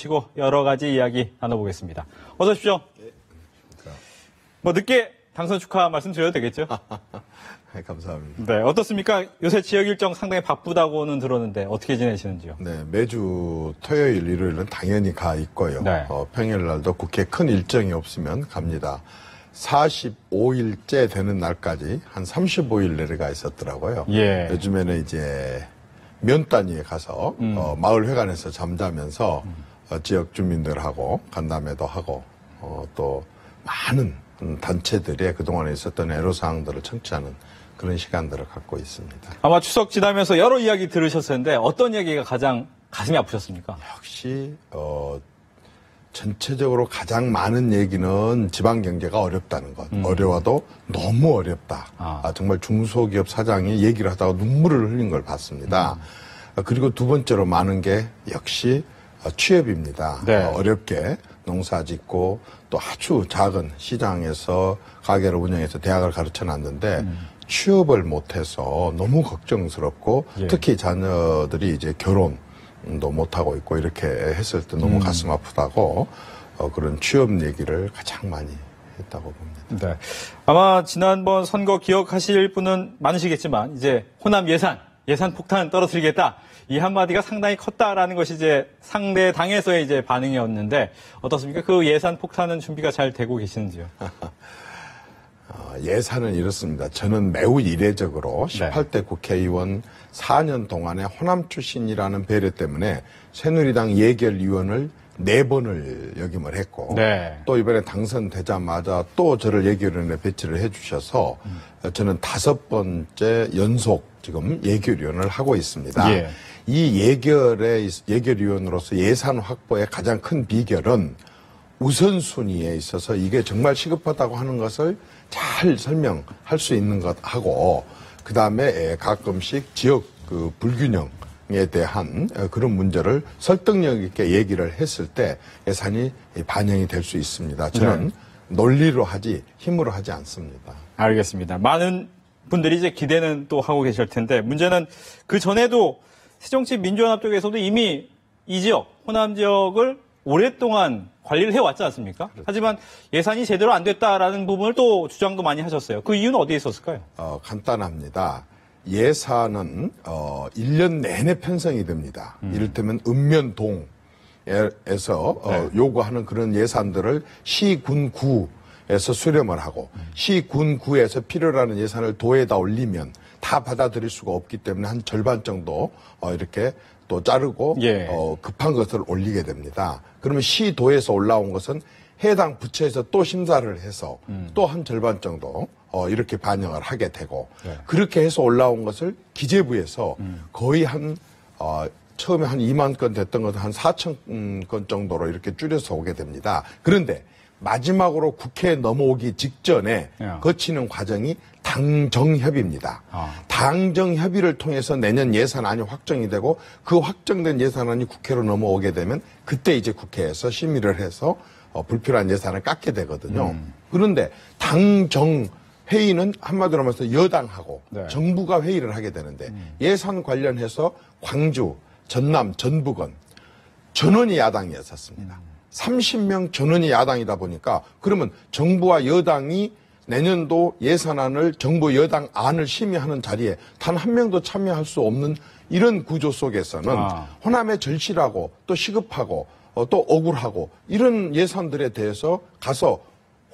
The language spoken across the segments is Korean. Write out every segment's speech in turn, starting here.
모시고 여러 가지 이야기 나눠보겠습니다. 어서 오십시오. 뭐 늦게 당선 축하 말씀드려도 되겠죠? 네, 감사합니다. 네, 어떻습니까? 요새 지역 일정 상당히 바쁘다고는 들었는데 어떻게 지내시는지요? 네, 매주 토요일, 일요일은 당연히 가 있고요. 네. 평일 날도 국회 큰 일정이 없으면 갑니다. 45일째 되는 날까지 한 35일 내려가 있었더라고요. 예. 요즘에는 이제 면 단위에 가서 마을 회관에서 잠자면서 지역 주민들하고 간담회도 하고 또 많은 단체들의 그동안에 있었던 애로사항들을 청취하는 그런 시간들을 갖고 있습니다. 아마 추석 지나면서 여러 이야기 들으셨을 텐데 어떤 이야기가 가장 가슴이 아프셨습니까? 역시 전체적으로 가장 많은 얘기는 지방 경제가 어렵다는 것. 어려워도 너무 어렵다. 정말 중소기업 사장이 얘기를 하다가 눈물을 흘린 걸 봤습니다. 그리고 두 번째로 많은 게 역시 취업입니다. 네. 어렵게 농사 짓고 또 아주 작은 시장에서 가게를 운영해서 대학을 가르쳐 놨는데 취업을 못해서 너무 걱정스럽고 예. 특히 자녀들이 이제 결혼도 못하고 있고 이렇게 했을 때 너무 가슴 아프다고 그런 취업 얘기를 가장 많이 했다고 봅니다. 네. 아마 지난번 선거 기억하실 분은 많으시겠지만 이제 호남 예산 폭탄 떨어뜨리겠다. 이 한마디가 상당히 컸다라는 것이 이제 상대 당에서의 이제 반응이었는데 어떻습니까? 그 예산 폭탄은 준비가 잘 되고 계시는지요? 예산은 이렇습니다. 저는 매우 이례적으로 18대 국회의원 4년 동안에 호남 출신이라는 배려 때문에 새누리당 예결위원을 4번을 역임을 했고 네. 또 이번에 당선되자마자 또 저를 예결위원에 배치를 해주셔서 저는 5번째 연속 지금 예결위원을 하고 있습니다. 예. 이 예결위원으로서 예산 확보의 가장 큰 비결은 우선순위에 있어서 이게 정말 시급하다고 하는 것을 잘 설명할 수 있는 것하고 그 다음에 가끔씩 지역 그 불균형에 대한 그런 문제를 설득력 있게 얘기를 했을 때 예산이 반영이 될 수 있습니다. 저는 논리로 하지 힘으로 하지 않습니다. 알겠습니다. 많은 분들이 이제 기대는 또 하고 계실 텐데 문제는 그 전에도 새정치민주연합 쪽에서도 이미 이 지역, 호남 지역을 오랫동안 관리를 해왔지 않습니까? 그렇죠. 하지만 예산이 제대로 안 됐다라는 부분을 또 주장도 많이 하셨어요. 그 이유는 어디에 있었을까요? 간단합니다. 예산은 1년 내내 편성이 됩니다. 이를테면 읍면동에서 요구하는 그런 예산들을 시군구에서 수렴을 하고 시군구에서 필요로 하는 예산을 도에다 올리면 다 받아들일 수가 없기 때문에 한 절반 정도 이렇게 또 자르고 예. 급한 것을 올리게 됩니다. 그러면 시도에서 올라온 것은 해당 부처에서 또 심사를 해서 또 한 절반 정도 이렇게 반영을 하게 되고 그렇게 해서 올라온 것을 기재부에서 거의 처음에 한 2만 건 됐던 것을 한 4천 건 정도로 이렇게 줄여서 오게 됩니다. 그런데 마지막으로 국회에 넘어오기 직전에 거치는 과정이 당정협의입니다. 당정협의를 통해서 내년 예산안이 확정이 되고 그 확정된 예산안이 국회로 넘어오게 되면 그때 이제 국회에서 심의를 해서 불필요한 예산을 깎게 되거든요. 그런데 당정회의는 한마디로 말해서 여당하고 정부가 회의를 하게 되는데 예산 관련해서 광주, 전남, 전북은 전원이 야당이었었습니다. 30명 전원이 야당이다 보니까 그러면 정부와 여당이 내년도 예산안을 정부 여당 안을 심의하는 자리에 단 한 명도 참여할 수 없는 이런 구조 속에서는 호남에 절실하고 또 시급하고 또 억울하고 이런 예산들에 대해서 가서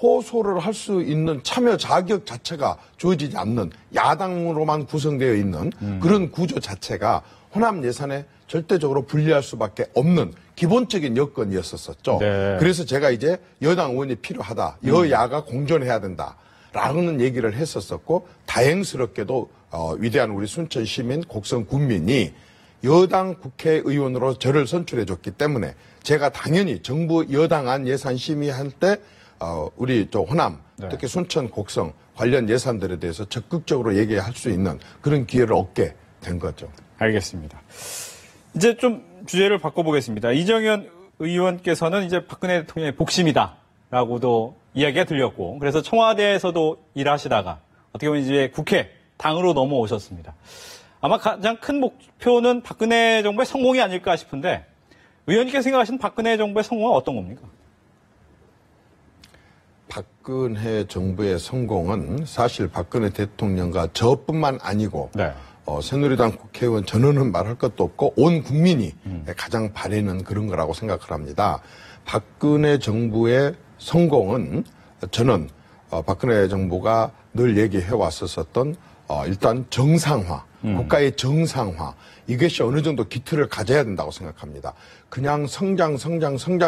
호소를 할 수 있는 참여 자격 자체가 주어지지 않는 야당으로만 구성되어 있는 그런 구조 자체가 호남 예산에 절대적으로 불리할 수밖에 없는 기본적인 여건이었었죠. 네. 그래서 제가 이제 여당 의원이 필요하다. 여야가 공존해야 된다라는 얘기를 했었었고 다행스럽게도 위대한 우리 순천 시민 곡성 군민이 여당 국회의원으로 저를 선출해줬기 때문에 제가 당연히 정부 여당안 예산 심의할 때 우리 호남 특히 순천 곡성 관련 예산들에 대해서 적극적으로 얘기할 수 있는 그런 기회를 얻게 된 거죠. 알겠습니다. 이제 좀 주제를 바꿔보겠습니다. 이정현 의원께서는 이제 박근혜 대통령의 복심이다라고도 이야기가 들렸고, 그래서 청와대에서도 일하시다가 어떻게 보면 이제 국회, 당으로 넘어오셨습니다. 아마 가장 큰 목표는 박근혜 정부의 성공이 아닐까 싶은데, 의원님께서 생각하시는 박근혜 정부의 성공은 어떤 겁니까? 박근혜 정부의 성공은 사실 박근혜 대통령과 저뿐만 아니고 네. 새누리당 국회의원 전원은 말할 것도 없고 온 국민이 가장 바라는 그런 거라고 생각을 합니다. 박근혜 정부의 성공은 저는 박근혜 정부가 늘 얘기해 왔었던 일단 정상화, 국가의 정상화 이것이 어느 정도 기틀을 가져야 된다고 생각합니다. 그냥 성장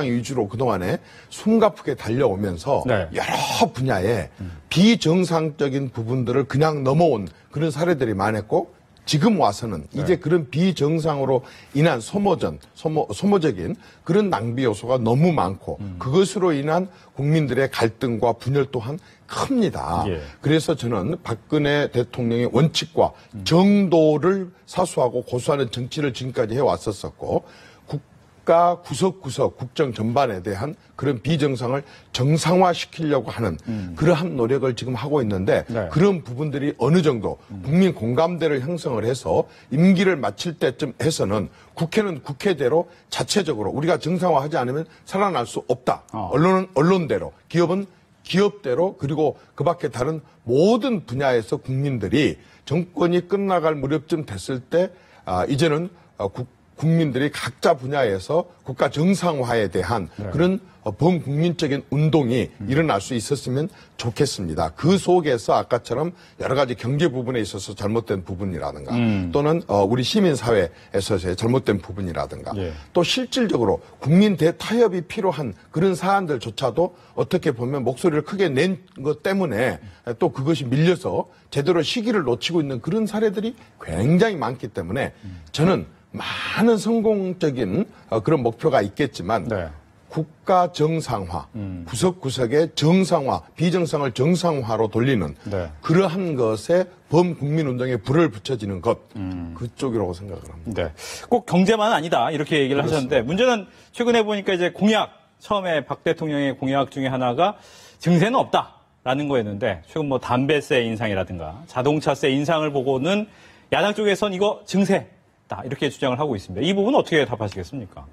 위주로 그동안에 숨가쁘게 달려오면서 네. 여러 분야에 비정상적인 부분들을 그냥 넘어온 그런 사례들이 많았고 지금 와서는 이제 그런 비정상으로 인한 소모적인 그런 낭비 요소가 너무 많고 그것으로 인한 국민들의 갈등과 분열 또한 큽니다. 예. 그래서 저는 박근혜 대통령의 원칙과 정도를 사수하고 고수하는 정치를 지금까지 해왔었고 국가 구석구석 국정 전반에 대한 그런 비정상을 정상화시키려고 하는 그러한 노력을 지금 하고 있는데 네. 그런 부분들이 어느 정도 국민 공감대를 형성을 해서 임기를 마칠 때쯤 해서는 국회는 국회대로 자체적으로 우리가 정상화하지 않으면 살아날 수 없다. 언론은 언론대로, 기업은 기업대로 그리고 그 밖에 다른 모든 분야에서 국민들이 정권이 끝나갈 무렵쯤 됐을 때 이제는 국민들이 각자 분야에서 국가 정상화에 대한 그런 범국민적인 운동이 일어날 수 있었으면 좋겠습니다. 그 속에서 아까처럼 여러 가지 경제 부분에 있어서 잘못된 부분이라든가 또는 우리 시민사회에서의 잘못된 부분이라든가 또 실질적으로 국민 대타협이 필요한 그런 사안들조차도 어떻게 보면 목소리를 크게 낸 것 때문에 또 그것이 밀려서 제대로 시기를 놓치고 있는 그런 사례들이 굉장히 많기 때문에 저는 많은 성공적인 그런 목표가 있겠지만 국가 정상화, 구석구석의 정상화, 비정상을 정상화로 돌리는 그러한 것에 범국민운동에 불을 붙여지는 것 그쪽이라고 생각을 합니다. 네. 꼭 경제만 아니다 이렇게 얘기를 그렇습니다. 하셨는데 문제는 최근에 보니까 이제 공약 처음에 박 대통령의 공약 중에 하나가 증세는 없다라는 거였는데 최근 뭐 담배세 인상이라든가 자동차세 인상을 보고는 야당 쪽에선 이거 증세 이렇게 주장을 하고 있습니다. 이 부분은 어떻게 답하시겠습니까?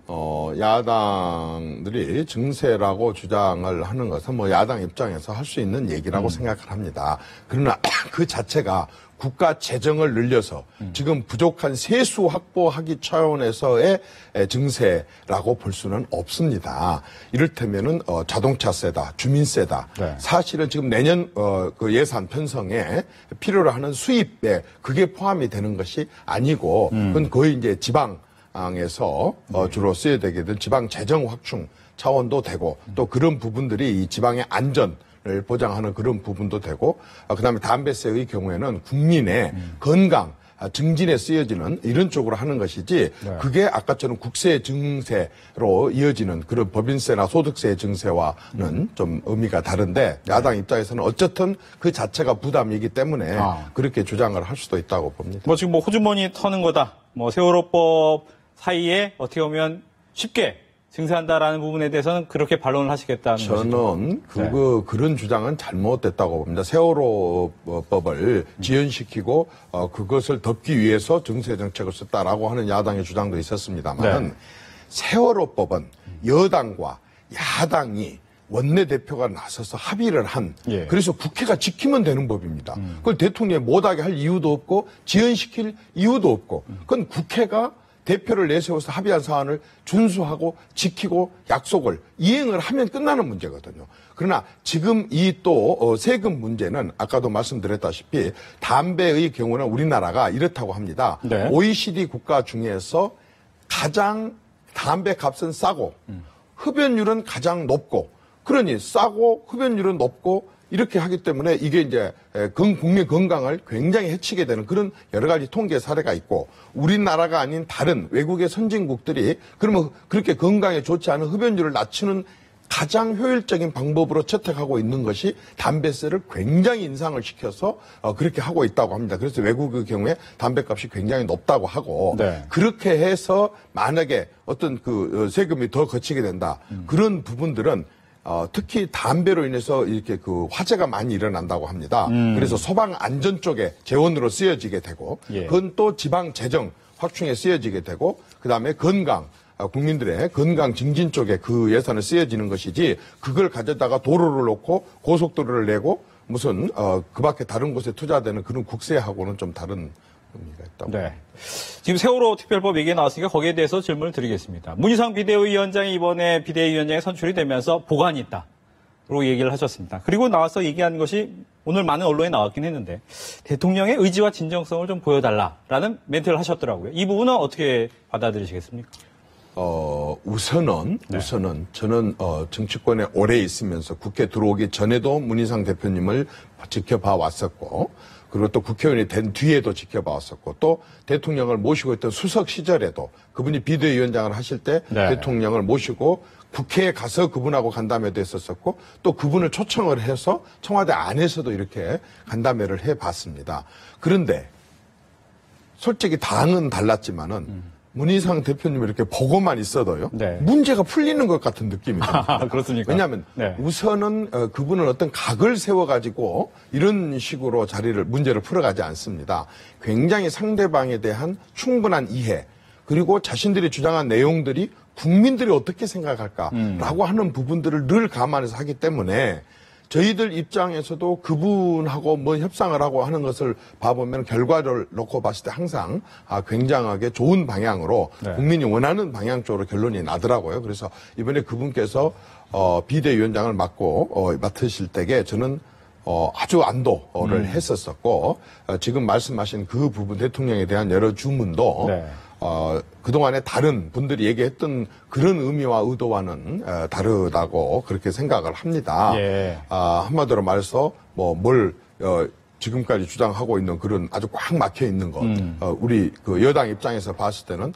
야당들이 증세라고 주장을 하는 것은 뭐 야당 입장에서 할 수 있는 얘기라고 생각을 합니다. 그러나 그 자체가 국가 재정을 늘려서 지금 부족한 세수 확보하기 차원에서의 증세라고 볼 수는 없습니다. 이를테면은 자동차세다, 주민세다. 사실은 지금 내년 그 예산 편성에 필요로 하는 수입에 그게 포함이 되는 것이 아니고 그건 거의 이제 지방에서 주로 쓰여야 되게 된 지방 재정 확충 차원도 되고 또 그런 부분들이 이 지방의 안전 을 보장하는 그런 부분도 되고 그다음에 담배세의 경우에는 국민의 건강 증진에 쓰여지는 이런 쪽으로 하는 것이지 그게 아까처럼 국세 증세로 이어지는 그런 법인세나 소득세 증세와는 좀 의미가 다른데 야당 입장에서는 어쨌든 그 자체가 부담이기 때문에 그렇게 주장을 할 수도 있다고 봅니다. 뭐 지금 뭐 호주머니 터는 거다. 뭐 세월호법 사이에 어떻게 보면 쉽게 증세한다라는 부분에 대해서는 그렇게 반론을 하시겠다는 저는 그런 주장은 잘못됐다고 봅니다. 세월호법을 지연시키고 그것을 덮기 위해서 증세 정책을 썼다라고 하는 야당의 주장도 있었습니다만 세월호법은 여당과 야당이 원내대표가 나서서 합의를 한 그래서 국회가 지키면 되는 법입니다. 그걸 대통령이 못하게 할 이유도 없고 지연시킬 이유도 없고 그건 국회가 대표를 내세워서 합의한 사안을 준수하고 지키고 약속을 이행을 하면 끝나는 문제거든요. 그러나 지금 이 또 세금 문제는 아까도 말씀드렸다시피 담배의 경우는 우리나라가 이렇다고 합니다. OECD 국가 중에서 가장 담배 값은 싸고 흡연율은 가장 높고 그러니 싸고 흡연율은 높고 이렇게 하기 때문에 이게 이제 국민 건강을 굉장히 해치게 되는 그런 여러 가지 통계 사례가 있고 우리나라가 아닌 다른 외국의 선진국들이 그러면 그렇게 건강에 좋지 않은 흡연율을 낮추는 가장 효율적인 방법으로 채택하고 있는 것이 담배세를 굉장히 인상을 시켜서 그렇게 하고 있다고 합니다. 그래서 외국의 경우에 담배값이 굉장히 높다고 하고 그렇게 해서 만약에 어떤 그 세금이 더 거치게 된다. 그런 부분들은 특히 담배로 인해서 이렇게 그 화재가 많이 일어난다고 합니다. 그래서 소방 안전 쪽에 재원으로 쓰여지게 되고, 그건 또 지방 재정 확충에 쓰여지게 되고, 그 다음에 건강, 국민들의 건강 증진 쪽에 그 예산을 쓰여지는 것이지 그걸 가져다가 도로를 놓고 고속도로를 내고 무슨 그 밖에 다른 곳에 투자되는 그런 국세하고는 좀 다른 의미가 있다고. 네. 지금 세월호 특별법 얘기가 나왔으니까 거기에 대해서 질문을 드리겠습니다. 문희상 비대위원장이 이번에 비대위원장에 선출이 되면서 보관이 있다. 로 얘기를 하셨습니다. 그리고 나와서 얘기한 것이 오늘 많은 언론에 나왔긴 했는데 대통령의 의지와 진정성을 좀 보여달라라는 멘트를 하셨더라고요. 이 부분은 어떻게 받아들이시겠습니까? 우선은 저는 정치권에 오래 있으면서 국회 들어오기 전에도 문희상 대표님을 지켜봐 왔었고 그리고 또 국회의원이 된 뒤에도 지켜봐 왔었고 또 대통령을 모시고 있던 수석 시절에도 그분이 비대위원장을 하실 때 네. 대통령을 모시고 국회에 가서 그분하고 간담회도 했었었고 또 그분을 초청을 해서 청와대 안에서도 이렇게 간담회를 해봤습니다. 그런데 솔직히 당은 달랐지만은 문희상 대표님이 이렇게 보고만 있어도요. 네. 문제가 풀리는 것 같은 느낌이 듭니다. 그렇습니까? 왜냐하면 네. 우선은 그분은 어떤 각을 세워가지고 이런 식으로 문제를 풀어가지 않습니다. 굉장히 상대방에 대한 충분한 이해 그리고 자신들이 주장한 내용들이 국민들이 어떻게 생각할까라고 하는 부분들을 늘 감안해서 하기 때문에 저희들 입장에서도 그분하고 뭐 협상을 하고 하는 것을 봐보면 결과를 놓고 봤을 때 항상 굉장하게 좋은 방향으로 네. 국민이 원하는 방향 쪽으로 결론이 나더라고요. 그래서 이번에 그분께서 비대위원장을 맡으실 때에 저는 아주 안도를 했었었고 지금 말씀하신 그 부분 대통령에 대한 여러 주문도 네. 그동안에 다른 분들이 얘기했던 그런 의미와 의도와는 다르다고 그렇게 생각을 합니다. 예. 한마디로 말해서 지금까지 주장하고 있는 그런 아주 꽉 막혀 있는 것, 우리 그 여당 입장에서 봤을 때는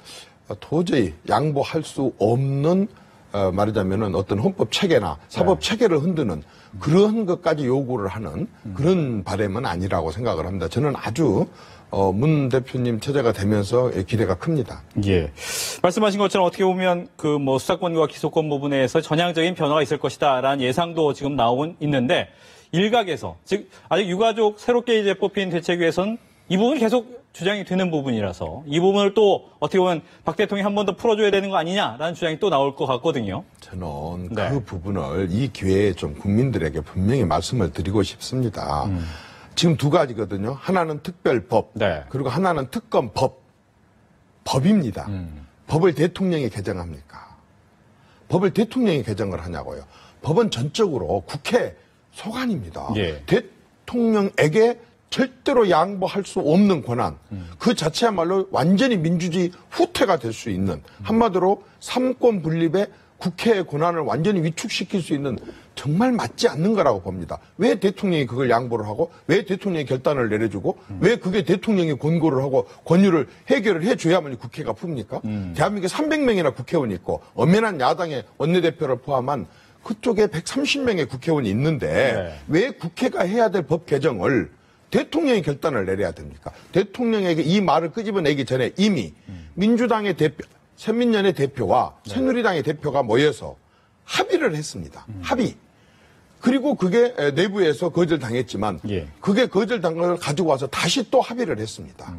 도저히 양보할 수 없는 말하자면은 어떤 헌법 체계나 사법 체계를 흔드는 그런 것까지 요구를 하는 그런 바람은 아니라고 생각을 합니다. 저는 아주 문 대표님 체제가 되면서 기대가 큽니다. 예. 말씀하신 것처럼 어떻게 보면 그 뭐 수사권과 기소권 부분에서 전향적인 변화가 있을 것이다라는 예상도 지금 나오고 있는데 일각에서 즉 아직 유가족 새롭게 이제 뽑힌 대책위에서는 이 부분이 계속 주장이 되는 부분이라서 이 부분을 또 어떻게 보면 박 대통령이 한 번 더 풀어줘야 되는 거 아니냐라는 주장이 또 나올 것 같거든요. 저는 네. 그 부분을 이 기회에 좀 국민들에게 분명히 말씀을 드리고 싶습니다. 지금 두 가지거든요. 하나는 특별법, 네. 그리고 하나는 특검법. 법입니다. 법을 대통령이 개정합니까? 법을 대통령이 개정을 하냐고요. 법은 전적으로 국회 소관입니다. 예. 대통령에게 절대로 양보할 수 없는 권한, 그 자체야말로 완전히 민주주의 후퇴가 될 수 있는, 한마디로 삼권 분립의 국회의 권한을 완전히 위축시킬 수 있는 정말 맞지 않는 거라고 봅니다. 왜 대통령이 그걸 양보를 하고, 왜 대통령이 결단을 내려주고, 왜 그게 대통령이 권고를 하고 권유를 해결을 해줘야만 국회가 풉니까? 대한민국에 300명이나 국회의원이 있고, 엄연한 야당의 원내대표를 포함한 그쪽에 130명의 국회의원이 있는데, 네. 왜 국회가 해야 될 법 개정을 대통령이 결단을 내려야 됩니까? 대통령에게 이 말을 끄집어내기 전에 이미 민주당의 대표, 새민련의 대표와 새누리당의 대표가 모여서 합의를 했습니다. 합의. 그리고 그게 내부에서 거절당했지만 예. 그게 거절당한 걸 가지고 와서 다시 또 합의를 했습니다.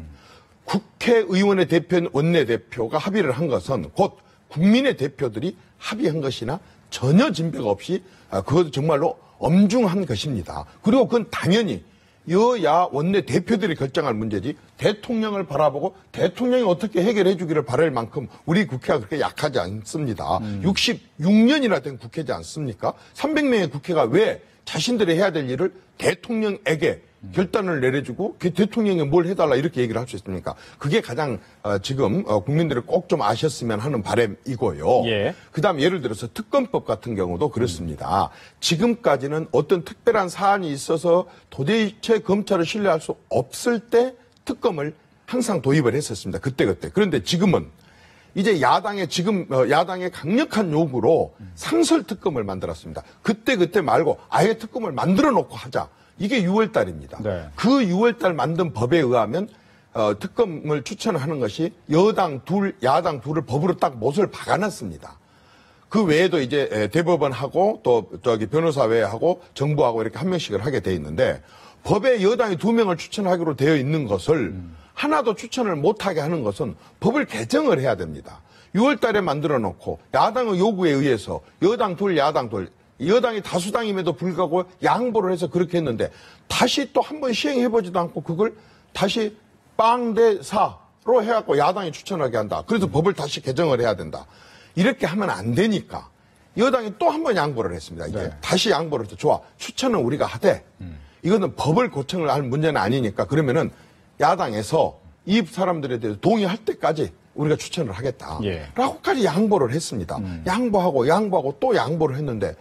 국회의원의 대표, 원내대표가 합의를 한 것은 곧 국민의 대표들이 합의한 것이나 전혀 진배가 없이 그것도 정말로 엄중한 것입니다. 그리고 그건 당연히 여야 원내 대표들이 결정할 문제지 대통령을 바라보고 대통령이 어떻게 해결해 주기를 바랄 만큼 우리 국회가 그렇게 약하지 않습니다. 66년이나 된 국회지 않습니까? 300명의 국회가 왜 자신들이 해야 될 일을 대통령에게 결단을 내려주고 그 대통령이 뭘 해달라 이렇게 얘기를 할 수 있습니까? 그게 가장 지금 국민들이 꼭 좀 아셨으면 하는 바람이고요. 예. 그다음 예를 들어서 특검법 같은 경우도 그렇습니다. 지금까지는 어떤 특별한 사안이 있어서 도대체 검찰을 신뢰할 수 없을 때 특검을 항상 도입을 했었습니다. 그때. 그런데 지금은 이제 야당의 강력한 요구로 상설 특검을 만들었습니다. 그때 말고 아예 특검을 만들어 놓고 하자. 이게 6월 달입니다. 네. 그 6월 달 만든 법에 의하면 특검을 추천하는 것이 여당 둘, 야당 둘을 법으로 딱 못을 박아놨습니다. 그 외에도 이제 대법원하고 또 변호사회하고 정부하고 이렇게 한 명씩을 하게 돼 있는데 법에 여당이 2명을 추천하기로 되어 있는 것을 하나도 추천을 못하게 하는 것은 법을 개정을 해야 됩니다. 6월 달에 만들어 놓고 야당의 요구에 의해서 여당 둘, 야당 둘, 여당이 다수당임에도 불구하고 양보를 해서 그렇게 했는데 다시 또 한 번 시행해보지도 않고 그걸 다시 빵대사로 해갖고 야당이 추천하게 한다. 그래서 법을 다시 개정을 해야 된다. 이렇게 하면 안 되니까 여당이 또 한 번 양보를 했습니다. 이제 다시 양보를 해서 좋아. 추천은 우리가 하되 이거는 법을 고청을 할 문제는 아니니까 그러면은 야당에서 이 사람들에 대해서 동의할 때까지 우리가 추천을 하겠다. 라고까지 양보를 했습니다. 양보하고 또 양보를 했는데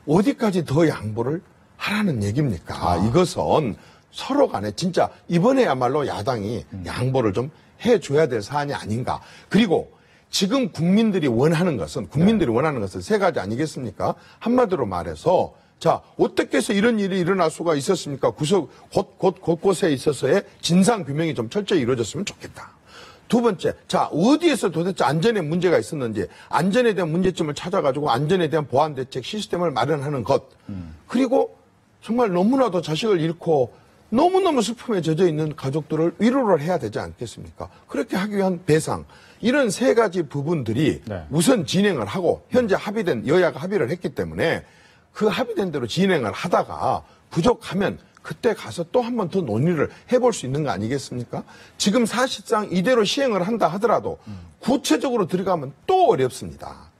어디까지 더 양보를 하라는 얘기입니까? 이것은 서로 간에 진짜 이번에야말로 야당이 양보를 좀 해줘야 될 사안이 아닌가. 그리고 지금 국민들이 원하는 것은 세 가지 아니겠습니까? 한마디로 말해서 자, 어떻게 해서 이런 일이 일어날 수가 있었습니까? 곳곳에 있어서의 진상 규명이 좀 철저히 이루어졌으면 좋겠다. 두 번째, 자, 어디에서 도대체 안전에 문제가 있었는지, 안전에 대한 문제점을 찾아가지고 안전에 대한 보안 대책 시스템을 마련하는 것. 그리고 정말 너무나도 자식을 잃고 너무너무 슬픔에 젖어 있는 가족들을 위로를 해야 되지 않겠습니까? 그렇게 하기 위한 배상. 이런 세 가지 부분들이 우선 진행을 하고, 현재 여야가 합의를 했기 때문에 그 합의된 대로 진행을 하다가 부족하면 그때 가서 또 한 번 더 논의를 해볼 수 있는 거 아니겠습니까? 지금 사실상 이대로 시행을 한다 하더라도 구체적으로 들어가면 또 어렵습니다.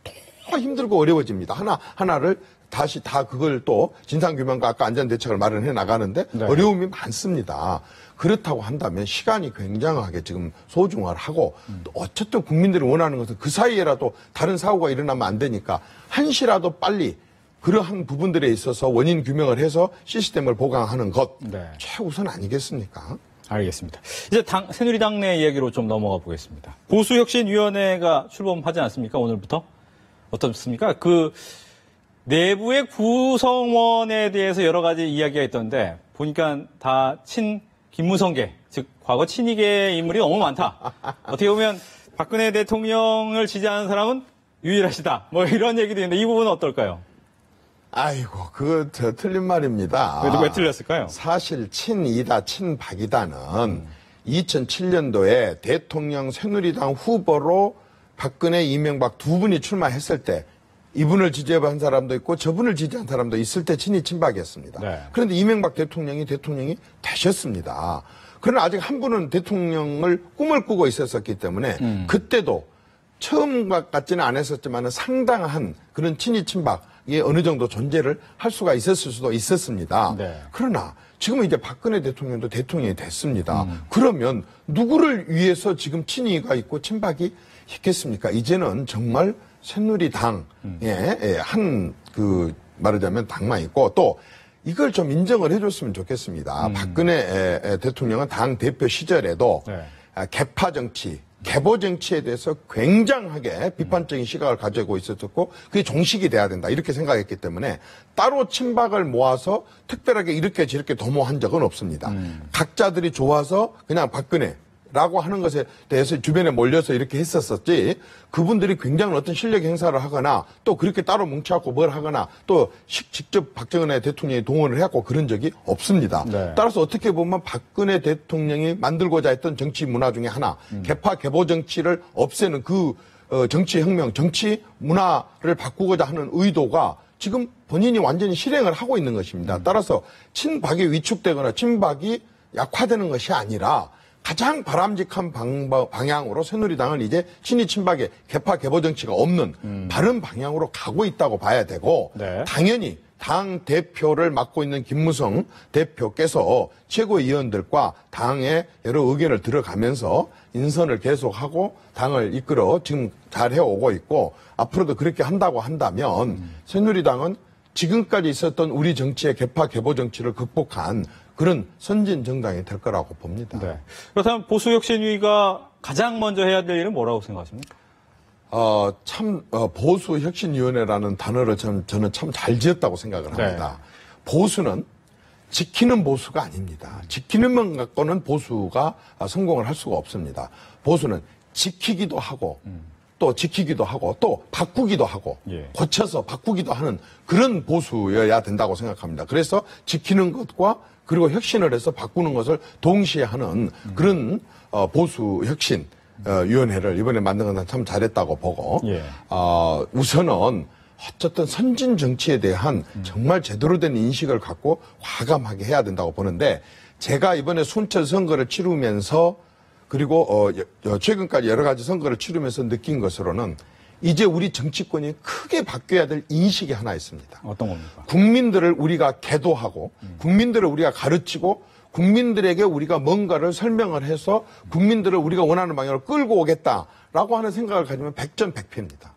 또 힘들고 어려워집니다. 하나를 다시 다 그걸 또 진상규명과 아까 안전대책을 마련해 나가는데 어려움이 많습니다. 그렇다고 한다면 시간이 굉장하게 지금 소중화를 하고 어쨌든 국민들이 원하는 것은 그 사이에라도 다른 사고가 일어나면 안 되니까 한시라도 빨리 그러한 부분들에 있어서 원인 규명을 해서 시스템을 보강하는 것 최우선 아니겠습니까? 알겠습니다. 이제 새누리당 내 이야기로 좀 넘어가 보겠습니다. 보수혁신위원회가 출범하지 않습니까? 오늘부터? 어떻습니까? 그 내부의 구성원에 대해서 여러 가지 이야기가 있던데 보니까 다 김무성계, 즉 과거 친이계 인물이 너무 많다. 어떻게 보면 박근혜 대통령을 지지하는 사람은 유일하시다. 뭐 이런 얘기도 있는데 이 부분은 어떨까요? 아이고, 그거 틀린 말입니다. 왜 틀렸을까요? 사실 친이다, 친박이다는 2007년도에 대통령 새누리당 후보로 박근혜, 이명박 두 분이 출마했을 때 이분을 지지한 사람도 있고 저분을 지지한 사람도 있을 때 친이 친박이었습니다. 그런데 이명박 대통령이 되셨습니다. 그러나 아직 한 분은 대통령을 꿈을 꾸고 있었기 때문에 그때도 처음 같지는 않았었지만 상당한 그런 친이 친박이 어느 정도 존재를 할 수가 있었을 수도 있었습니다. 그러나 지금은 이제 박근혜 대통령도 대통령이 됐습니다. 그러면 누구를 위해서 지금 친이가 있고 친박이 있겠습니까? 이제는 정말 새누리당의 말하자면 당만 있고 또 이걸 좀 인정을 해줬으면 좋겠습니다. 박근혜 대통령은 당 대표 시절에도 개파 정치, 개보 정치에 대해서 굉장하게 비판적인 시각을 가지고 있었고 그게 종식이 돼야 된다 이렇게 생각했기 때문에 따로 친박을 모아서 특별하게 이렇게 저렇게 도모한 적은 없습니다. 각자들이 좋아서 그냥 박근혜라고 하는 것에 대해서 주변에 몰려서 이렇게 했었었지 그분들이 굉장한 어떤 실력 행사를 하거나 또 그렇게 따로 뭉쳐갖고 뭘 하거나 또 직접 박정희 대통령이 동원을 해갖고 그런 적이 없습니다. 따라서 어떻게 보면 박근혜 대통령이 만들고자 했던 정치 문화 중에 하나 개파 개보 정치를 없애는 그 정치혁명, 정치 문화를 바꾸고자 하는 의도가 지금 본인이 완전히 실행을 하고 있는 것입니다. 따라서 친박이 위축되거나 친박이 약화되는 것이 아니라 가장 바람직한 방향으로 새누리당은 이제 친이 친박의 개파 개보 정치가 없는 바른 방향으로 가고 있다고 봐야 되고 당연히 당 대표를 맡고 있는 김무성 대표께서 최고위원들과 당의 여러 의견을 들어가면서 인선을 계속하고 당을 이끌어 지금 잘 해오고 있고 앞으로도 그렇게 한다고 한다면 새누리당은 지금까지 있었던 우리 정치의 개파 개보 정치를 극복한 그런 선진 정당이 될 거라고 봅니다. 그렇다면 보수혁신위가 가장 먼저 해야 될 일은 뭐라고 생각하십니까? 보수혁신위원회라는 단어를 저는 참 잘 지었다고 생각을 합니다. 보수는 지키는 보수가 아닙니다. 지키는 것 갖고는 보수가 성공을 할 수가 없습니다. 보수는 지키기도 하고 또 지키기도 하고 또 바꾸기도 하고 고쳐서 바꾸기도 하는 그런 보수여야 된다고 생각합니다. 그래서 지키는 것과 그리고 혁신을 해서 바꾸는 것을 동시에 하는 그런 보수 혁신 위원회를 이번에 만든 건 참 잘했다고 보고 예. 우선은 어쨌든 선진 정치에 대한 정말 제대로 된 인식을 갖고 과감하게 해야 된다고 보는데 제가 이번에 순천 선거를 치르면서 그리고 최근까지 여러 가지 선거를 치르면서 느낀 것으로는 이제 우리 정치권이 크게 바뀌어야 될 인식이 하나 있습니다. 어떤 겁니까? 국민들을 우리가 계도하고 국민들을 우리가 가르치고 국민들에게 우리가 뭔가를 설명을 해서 국민들을 우리가 원하는 방향으로 끌고 오겠다라고 하는 생각을 가지면 백전백패입니다.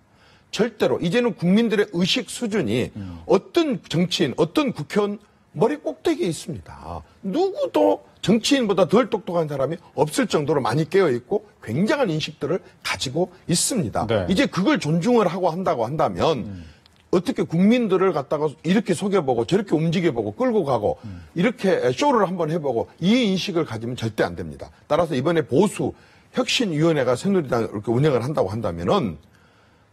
절대로 이제는 국민들의 의식 수준이 어떤 정치인, 어떤 국회의원 머리 꼭대기에 있습니다. 누구도 정치인보다 덜 똑똑한 사람이 없을 정도로 많이 깨어있고 굉장한 인식들을 가지고 있습니다. 네. 이제 그걸 존중을 하고 한다고 한다면 어떻게 국민들을 갖다가 이렇게 속여보고 저렇게 움직여보고 끌고 가고 이렇게 쇼를 한번 해보고 이 인식을 가지면 절대 안 됩니다. 따라서 이번에 보수 혁신위원회가 새누리당을 이렇게 운영을 한다고 한다면은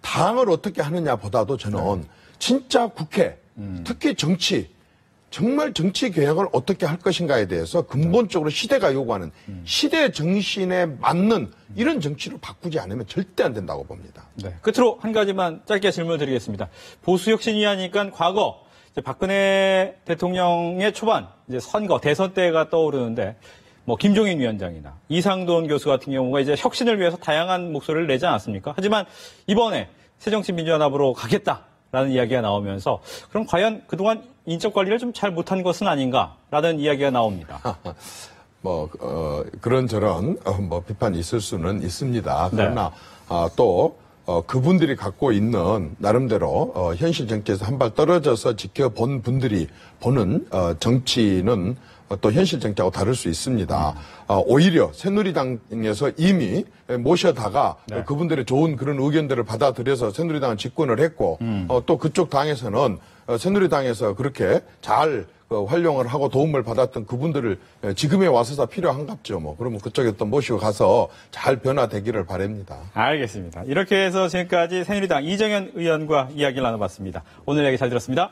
당을 어떻게 하느냐 보다도 저는 진짜 국회, 특히 정치, 정말 정치 개혁을 어떻게 할 것인가에 대해서 근본적으로 시대가 요구하는 시대 정신에 맞는 이런 정치로 바꾸지 않으면 절대 안 된다고 봅니다. 네. 끝으로 한 가지만 짧게 질문을 드리겠습니다. 보수혁신위하니까 과거 이제 박근혜 대통령의 초반 이제 선거 대선 때가 떠오르는데 뭐 김종인 위원장이나 이상돈 교수 같은 경우가 이제 혁신을 위해서 다양한 목소리를 내지 않았습니까? 하지만 이번에 새정치민주연합으로 가겠다라는 이야기가 나오면서 그럼 과연 그동안 인적 관리를 좀 잘 못한 것은 아닌가라는 이야기가 나옵니다. 그런저런 비판이 있을 수는 있습니다. 그러나 또 그분들이 갖고 있는 나름대로 현실 정치에서 한 발 떨어져서 지켜본 분들이 보는 정치는 또 현실 정치하고 다를 수 있습니다. 오히려 새누리당에서 이미 모셔다가 그분들의 좋은 그런 의견들을 받아들여서 새누리당은 집권을 했고 또 그쪽 당에서는 새누리당에서 그렇게 잘 활용을 하고 도움을 받았던 그분들을 지금에 와서서 필요한갑죠. 그러면 그쪽에 또 모시고 가서 잘 변화되기를 바랍니다. 알겠습니다. 이렇게 해서 지금까지 새누리당 이정현 의원과 이야기를 나눠봤습니다. 오늘 이야기 잘 들었습니다.